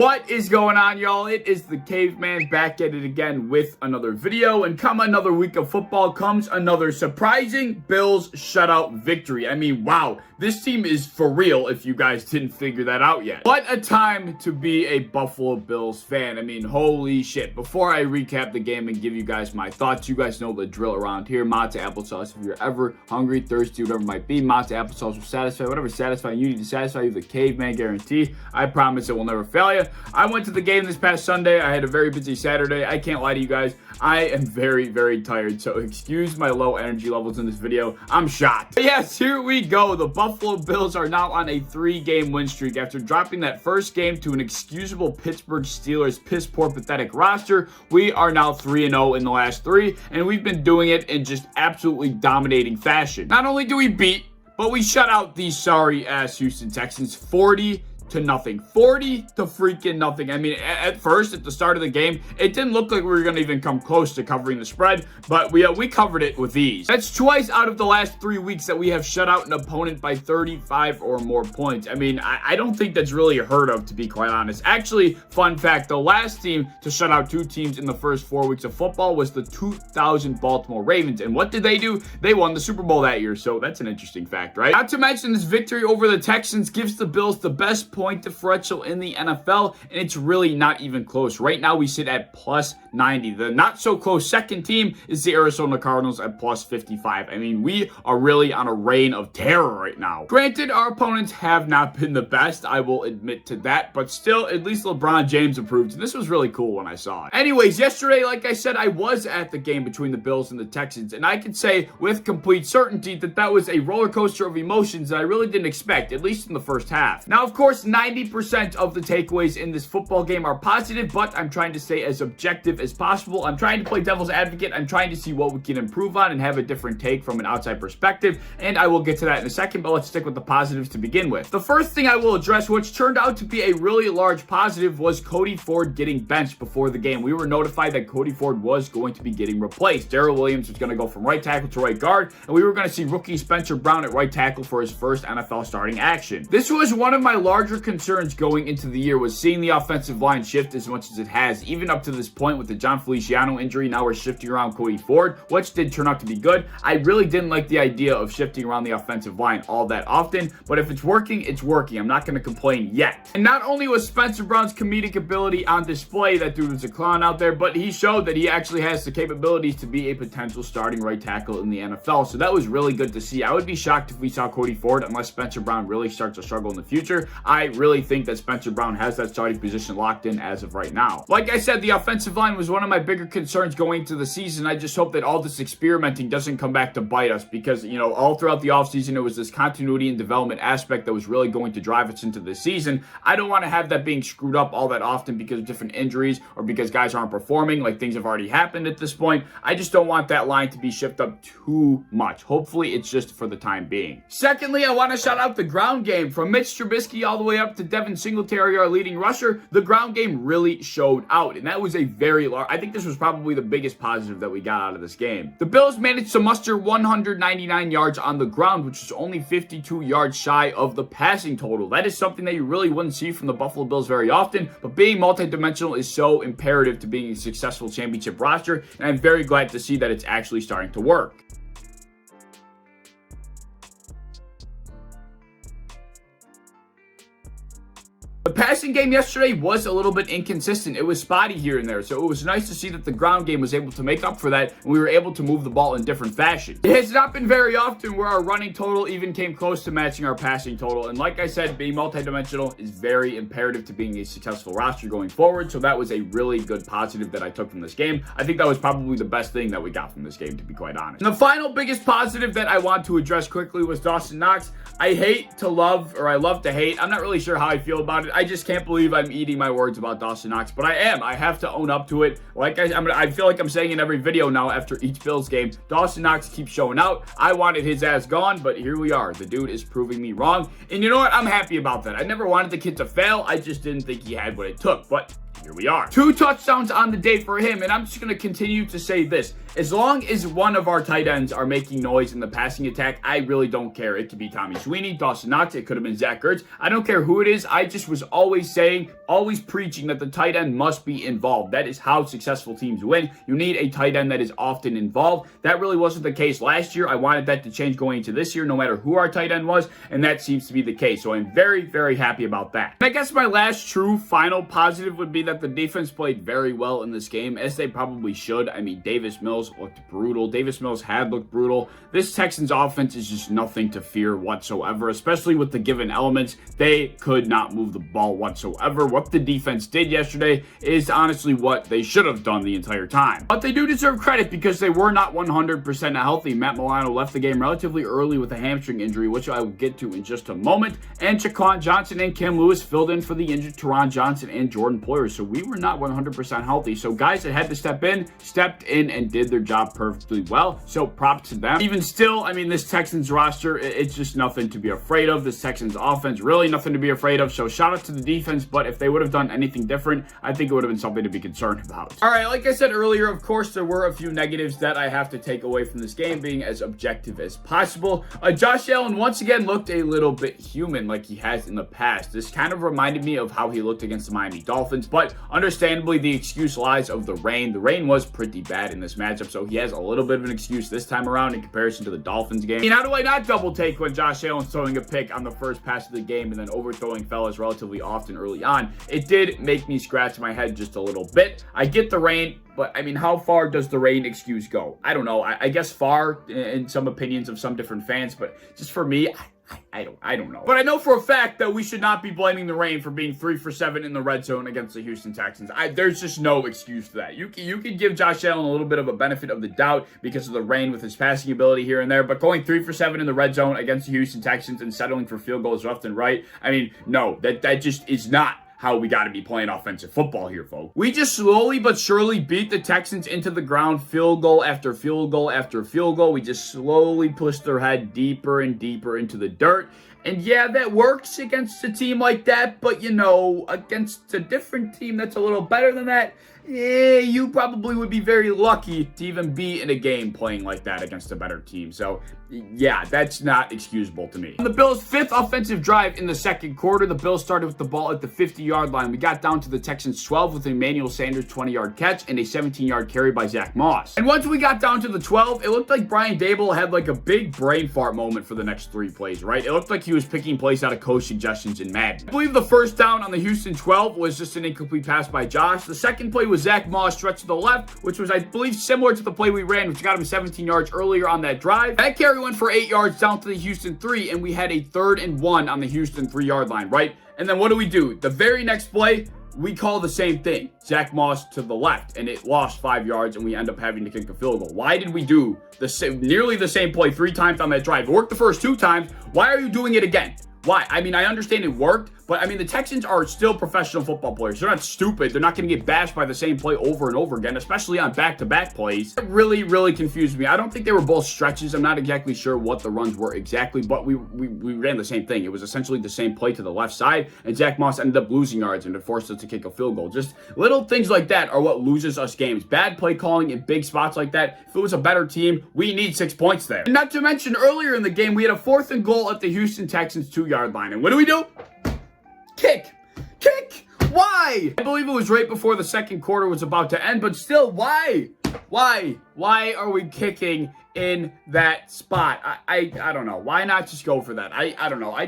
What is going on, y'all? It is the Caveman back at it again with another video, and come another week of football comes another surprising Bills shutout victory. I mean, wow, this team is for real if you guys didn't figure that out yet. What a time to be a Buffalo Bills fan. I mean, holy shit. Before I recap the game and give you guys my thoughts, you guys know the drill around here. Matzo applesauce. If you're ever hungry, thirsty, whatever it might be, matzo applesauce will satisfy whatever satisfying you need to satisfy you. The Caveman guarantee. I promise it will never fail you. I went to the game this past Sunday. I had a very busy Saturday. I can't lie to you guys. I am very, very tired, so excuse my low energy levels in this video. I'm shot. But yes, here we go. The Buffalo Bills are now on a 3-game win streak after dropping that first game to an excusable Pittsburgh Steelers piss-poor pathetic roster. We are now 3-0 in the last 3, and we've been doing it in just absolutely dominating fashion. Not only do we beat, but we shut out these sorry-ass Houston Texans 40-0. 40 to freaking nothing. I mean, at first, at the start of the game, it didn't look like we were going to even come close to covering the spread, but we covered it with ease. That's twice out of the last 3 weeks that we have shut out an opponent by 35 or more points. I mean, I don't think that's really heard of, to be quite honest. Actually, fun fact, the last team to shut out 2 teams in the first 4 weeks of football was the 2000 Baltimore Ravens. And what did they do? They won the Super Bowl that year, so that's an interesting fact, right? Not to mention, this victory over the Texans gives the Bills the best point differential in the NFL, and it's really not even close. Right now, we sit at plus 90. The not so close second team is the Arizona Cardinals at plus 55. I mean, we are really on a reign of terror right now. Granted, our opponents have not been the best, I will admit to that, but still, at least LeBron James improved, and this was really cool when I saw it. Anyways, yesterday, like I said, I was at the game between the Bills and the Texans, and I can say with complete certainty that that was a roller coaster of emotions that I really didn't expect, at least in the first half. Now, of course, 90% of the takeaways in this football game are positive, but I'm trying to stay as objective as possible. I'm trying to play devil's advocate. I'm trying to see what we can improve on and have a different take from an outside perspective, and I will get to that in a second, but let's stick with the positives to begin with. The first thing I will address, which turned out to be a really large positive, was Cody Ford getting benched before the game. We were notified that Cody Ford was going to be getting replaced. Darrell Williams was going to go from right tackle to right guard, and we were going to see rookie Spencer Brown at right tackle for his first NFL starting action. This was one of my larger concerns going into the year, was seeing the offensive line shift as much as it has, even up to this point with the John Feliciano injury. Now we're shifting around Cody Ford, which did turn out to be good. I really didn't like the idea of shifting around the offensive line all that often, but if it's working, it's working. I'm not going to complain yet. And not only was Spencer Brown's comedic ability on display, that dude was a clown out there, but he showed that he actually has the capabilities to be a potential starting right tackle in the NFL, so that was really good to see. I would be shocked if we saw Cody Ford unless Spencer Brown really starts to struggle in the future. I really think that Spencer Brown has that starting position locked in as of right now. Like I said, the offensive line was one of my bigger concerns going into the season. I just hope that all this experimenting doesn't come back to bite us, because, you know, all throughout the offseason, it was this continuity and development aspect that was really going to drive us into the season. I don't want to have that being screwed up all that often because of different injuries or because guys aren't performing, like things have already happened at this point. I just don't want that line to be shifted up too much. Hopefully, it's just for the time being. Secondly, I want to shout out the ground game. From Mitch Trubisky all the way up to Devin Singletary, our leading rusher, the ground game really showed out, and that was a very large, I think this was probably the biggest positive that we got out of this game. The Bills managed to muster 199 yards on the ground, which is only 52 yards shy of the passing total. That is something that you really wouldn't see from the Buffalo Bills very often, but being multidimensional is so imperative to being a successful championship roster, and I'm very glad to see that it's actually starting to work. The passing game yesterday was a little bit inconsistent. It was spotty here and there, so it was nice to see that the ground game was able to make up for that, and we were able to move the ball in different fashions. It has not been very often where our running total even came close to matching our passing total, and like I said, being multidimensional is very imperative to being a successful roster going forward, so that was a really good positive that I took from this game. I think that was probably the best thing that we got from this game, to be quite honest. And the final biggest positive that I want to address quickly was Dawson Knox. I hate to love, or I love to hate. I'm not really sure how I feel about it. I just can't believe I'm eating my words about Dawson Knox, but I am. I have to own up to it. Like I feel like I'm saying in every video now after each Bills game, Dawson Knox keeps showing out. I wanted his ass gone, but here we are. The dude is proving me wrong, and you know what? I'm happy about that. I never wanted the kid to fail. I just didn't think he had what it took, but here we are. 2 touchdowns on the day for him, and I'm just going to continue to say this. As long as one of our tight ends are making noise in the passing attack, I really don't care. It could be Tommy Sweeney, Dawson Knox, it could have been Zach Ertz. I don't care who it is. I just was always saying, always preaching that the tight end must be involved. That is how successful teams win. You need a tight end that is often involved. That really wasn't the case last year. I wanted that to change going into this year, no matter who our tight end was, and that seems to be the case. So I'm very, very happy about that. And I guess my last true final positive would be that the defense played very well in this game, as they probably should. I mean, Davis Mills looked brutal. Davis Mills had looked brutal. This Texans offense is just nothing to fear whatsoever, especially with the given elements. They could not move the ball whatsoever. What the defense did yesterday is honestly what they should have done the entire time. But they do deserve credit because they were not 100% healthy. Matt Milano left the game relatively early with a hamstring injury, which I will get to in just a moment. And Jaquan Johnson and Cam Lewis filled in for the injured Teron Johnson and Jordan Poyer. So we were not 100% healthy. So guys that had to step in, stepped in and did their job perfectly well. So props to them. Even still, I mean, this Texans roster, it's just nothing to be afraid of. This Texans offense, really nothing to be afraid of. So shout out to the defense, but if they would have done anything different, I think it would have been something to be concerned about. All right, like I said earlier, of course, there were a few negatives that I have to take away from this game, being as objective as possible. Josh Allen once again looked a little bit human like he has in the past. This kind of reminded me of how he looked against the Miami Dolphins, but understandably, the excuse lies of the rain. The rain was pretty bad in this matchup, so he has a little bit of an excuse this time around in comparison to the Dolphins game. I mean, how do I not double take when Josh Allen's throwing a pick on the first pass of the game and then overthrowing fellas relatively often early on? It did make me scratch my head just a little bit. I get the rain, but I mean, how far does the rain excuse go? I don't know. I guess far in some opinions of some different fans, but just for me, I don't know. But I know for a fact that we should not be blaming the rain for being 3 for 7 in the red zone against the Houston Texans. There's just no excuse for that. You can give Josh Allen a little bit of a benefit of the doubt because of the rain with his passing ability here and there, but going 3 for 7 in the red zone against the Houston Texans and settling for field goals left and right, I mean, no, that just is not how we got to be playing offensive football here, folks. We just slowly but surely beat the Texans into the ground, field goal after field goal after field goal. We just slowly pushed their head deeper and deeper into the dirt. And yeah, that works against a team like that, but you know, against a different team that's a little better than that, you probably would be very lucky to even be in a game playing like that against a better team. So yeah, that's not excusable to me. On the Bills' 5th offensive drive in the second quarter, the Bills started with the ball at the 50-yard line. We got down to the Texans' 12 with Emmanuel Sanders' 20-yard catch and a 17-yard carry by Zach Moss. And once we got down to the 12, it looked like Brian Daboll had like a big brain fart moment for the next 3 plays, right? It looked like he was picking plays out of coach suggestions in Madden. I believe the first down on the Houston 12 was just an incomplete pass by Josh. The second play was Zach Moss stretched to the left, which was, I believe, similar to the play we ran, which got him 17 yards earlier on that drive. That carry went for 8 yards down to the Houston 3, and we had a 3rd and 1 on the Houston 3-yard line, right? And then what do? The very next play, we call the same thing. Zach Moss to the left, and it lost 5 yards, and we end up having to kick a field goal. Why did we do nearly the same play 3 times on that drive? It worked the first 2 times. Why are you doing it again? Why? I mean, I understand it worked, but I mean, the Texans are still professional football players. They're not stupid. They're not going to get bashed by the same play over and over again, especially on back-to-back plays. It really, really confused me. I don't think they were both stretches. I'm not exactly sure what the runs were exactly, but we ran the same thing. It was essentially the same play to the left side, and Zach Moss ended up losing yards and it forced us to kick a field goal. Just little things like that are what loses us games. Bad play calling in big spots like that. If it was a better team, we need 6 points there. And not to mention, earlier in the game, we had a 4th and goal at the Houston Texans 2-yard line. And what do? Kick! Why? I believe it was right before the second quarter was about to end, but still, why? Why are we kicking in that spot? I don't know. Why not just go for that? I don't know. I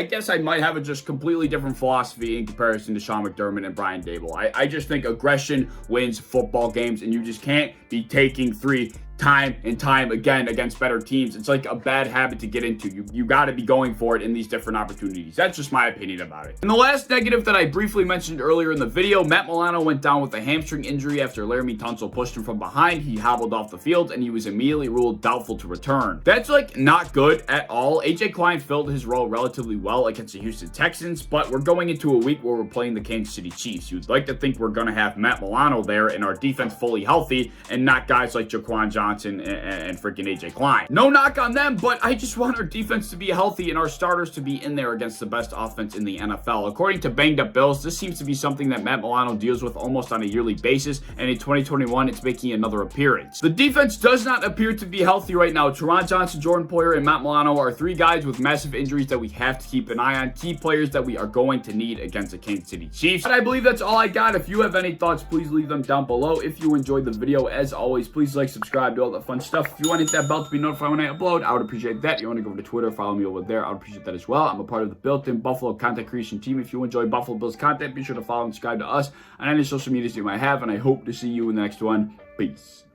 guess I might have a just completely different philosophy in comparison to Sean McDermott and Brian Daboll. I just think aggression wins football games, and you just can't be taking 3 time and time again against better teams. It's like a bad habit to get into. You got to be going for it in these different opportunities. That's just my opinion about it. And the last negative that I briefly mentioned earlier in the video, Matt Milano went down with a hamstring injury after Laramie Tunsil pushed him from behind. He hobbled off the field and he was immediately ruled doubtful to return. That's like not good at all. AJ Klein filled his role relatively well against the Houston Texans, but we're going into a week where we're playing the Kansas City Chiefs. You'd like to think we're going to have Matt Milano there and our defense fully healthy and not guys like Jaquan Johnson Johnson and freaking AJ Klein. No knock on them, but I just want our defense to be healthy and our starters to be in there against the best offense in the NFL. According to Banged Up Bills, this seems to be something that Matt Milano deals with almost on a yearly basis, and in 2021, it's making another appearance. The defense does not appear to be healthy right now. Teron Johnson, Jordan Poyer, and Matt Milano are three guys with massive injuries that we have to keep an eye on, key players that we are going to need against the Kansas City Chiefs. But I believe that's all I got. If you have any thoughts, please leave them down below. If you enjoyed the video, as always, please like, subscribe, do all that fun stuff. If you want to hit that bell to be notified when I upload, I would appreciate that. You want to go over to Twitter, follow me over there, I would appreciate that as well. I'm a part of the built-in Buffalo content creation team. If you enjoy Buffalo Bills content, be sure to follow and subscribe to us on any social medias you might have, and I hope to see you in the next one. Peace.